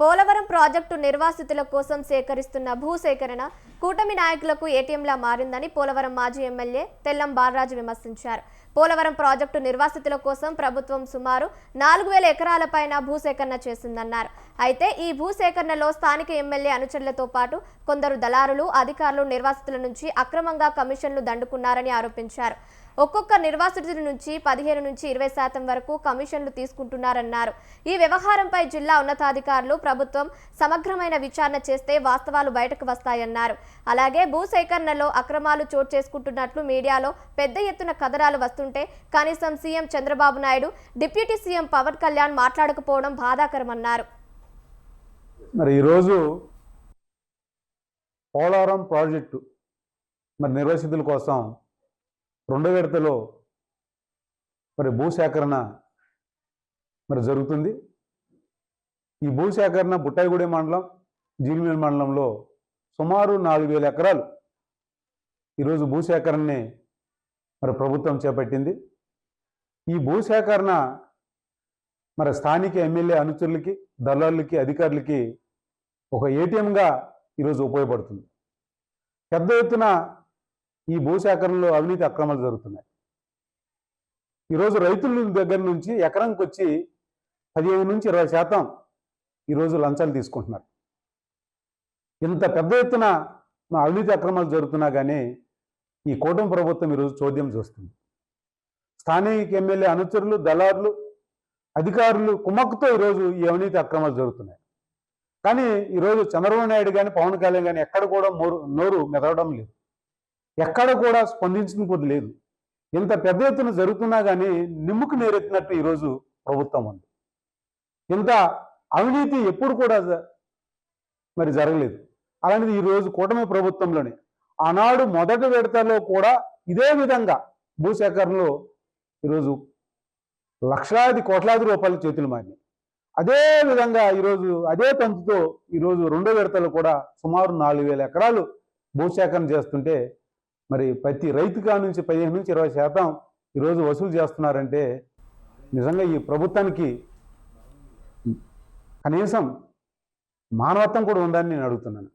Polavaram project నిర్వాసితుల కోసం సేకరిస్తున్న భూసేకరణ కూటమి నాయకులకు ఏటీఎంలా మారిందని పోలవరం మాజీ ఎమ్మెల్యే తెల్లం బాలరాజు విమర్శించారు. పోలవరం ప్రాజెక్టు నిర్వాసితుల కోసం ప్రభుత్వం సుమారు 4000 ఎకరాలపైన భూసేకరణ చేసిందన్నారు. అయితే ఈ భూసేకరణలో స్థానిక ఎమ్మెల్యే అనుచరులతో పాటు కొందరు దళారులు, అధికారులు నిర్వాసితుల నుంచి అక్రమంగా కమిషన్లు దండుకున్నారని ఆరోపించారు. ఒక్కొక్క నిర్వాసితుల నుంచి 15 నుంచి 20% వరకు కమిషన్లు తీసుకుంటున్నారన్నారు. ఈ వ్యవహారంపై జిల్లా ఉన్నతాధికారులు ప్రభుత్వం సమగ్రమైన విచారణ చేస్తే వాస్తవాలు బయటకు వస్తాయన్నారు. అలాగే భూసేకరణలో అక్రమాలు చోటు చేసుకుంటున్నట్లు మీడియాలో పెద్ద ఎత్తున కథనాలు వస్తుంటే కనీసం CM Chandrababu Naidu, deputy CM Pawan Kalyan మాట్లాడకపోవడం బాధాకరమన్నారు. మరి ఈరోజు పోలవరం ప్రాజెక్టు మరి నిర్వాసితుల కోసం 2వ విడతలో మరి భూసేకరణ మరి జరుగుతుంది. ఈ భూసేకరణ బుట్టాయిగూడెం మండలం, జీడిమేడు మండలంలో సుమారు 4000 ఎకరాలు ఈరోజు భూసేకరణని మరి ప్రభుత్వం చేపట్టింది. ఈ భూసేకరణ మరి స్థానిక ఎమ్మెల్యే అనుచరులకి, దళారులకి, అధికారులకి ఒక ఏటీఎంగా ఈరోజు ఉపయోగపడుతుంది. పెద్ద ఎత్తున ఈ భూసేకరణలో అవినీతి అక్రమాలు జరుగుతున్నాయి. ఈరోజు రైతుల దగ్గర నుంచి ఎకరానికి వచ్చి 15 నుంచి 20% ఈరోజు లంచాలు తీసుకుంటున్నారు. ఇంత పెద్ద ఎత్తున అవినీతి అక్రమాలు జరుగుతున్నా కానీ ఈ కూటమి ప్రభుత్వం ఈరోజు చోద్యం చూస్తుంది. స్థానిక ఎమ్మెల్యే అనుచరులు, దళారులు, అధికారులు కుమ్మక్కుతో ఈరోజు ఈ అవినీతి అక్రమాలు జరుగుతున్నాయి. కానీ ఈరోజు చంద్రబాబు నాయుడు కానీ, పవన్ కళ్యాణ్ కానీ ఎక్కడ కూడా నోరు మెదవడం లేదు, ఎక్కడ కూడా స్పందించడం లేదు. ఇంత పెద్ద ఎత్తున జరుగుతున్నా కానీ నిమ్ముకు నేరెత్తినట్టు ఈరోజు ప్రభుత్వం ఉంది. ఇంత అవినీతి ఎప్పుడు కూడా మరి జరగలేదు. అలాంటిది ఈరోజు కూటమి ప్రభుత్వంలోనే ఆనాడు మొదటి విడతలో కూడా ఇదే విధంగా భూసేకరణలో ఈరోజు లక్షలాది కోట్లాది రూపాయల చేతులు మారినాయి. అదే విధంగా ఈరోజు అదే తంతుతో ఈరోజు 2వ విడతలో కూడా సుమారు 4000 ఎకరాలు భూసేకరణ చేస్తుంటే మరి ప్రతి రైతు కాడ నుంచి 15 నుంచి 20% ఈరోజు వసూలు చేస్తున్నారంటే నిజంగా ఈ ప్రభుత్వానికి కనీసం మానవత్వం కూడా ఉందని నేను అడుగుతున్నాను.